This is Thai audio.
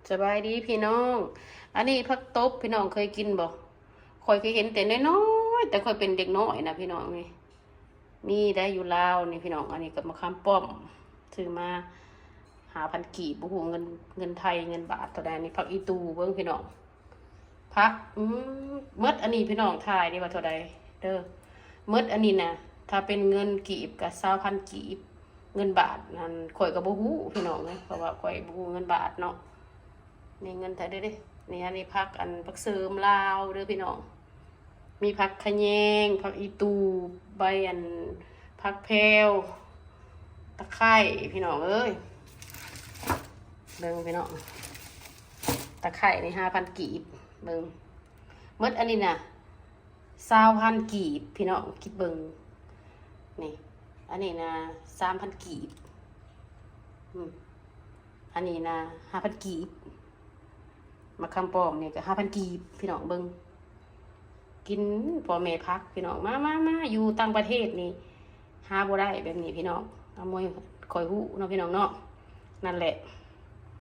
สบายดีพี่น้องอันนี้ผักตบพี่น้องเคยกินบ่คอยเคยเห็นแต่น้อยๆแต่คอยเป็นเด็กน้อยนะพี่น้องนี่มีได้อยู่ลาวนี่พี่น้องอันนี้กับมะขามป้อมซื้อมา5,000กีบบ่ฮู้เงินไทยเงินบาทเท่าใดนี่ผักอีตูเบิ่งพี่น้องผักหมดอันนี้พี่น้องทายนี่ว่าเท่าใดเด้อหมดอันนี้นะถ้าเป็นเงินกีบก็20,000กีบเงินบาทนั่นข่อยก็บ่ฮู้พี่น้องนะเพราะว่าข่อยบ่ฮู้เงินบาทเนาะนี่เงินไทยเด้อนี่อันนี้ผักผักเสริมลาวเด้อพี่น้องมีผักขะแยงผักอีตูใบผักแพรวตะไคร้พี่น้องเอ้ยเบิ่งพี่น้องตะไคร้นี่5,000กีบเบิ่งหมดอันนี้น่ะ20,000กีบพี่น้องคิดเบิ่งนี่อันนี้นะ3,000กีบอันนี้นะ5,000กีบมะขามป้อมเนี่ยก็5,000กีบพี่น้องเบิ่งกินพ่อแม่พักพี่น้องมาอยู่ต่างประเทศนี่หาบ่ได้แบบนี้พี่น้องเอามวยคอยฮู้เนาะพี่น้องเนาะนั่นแหละ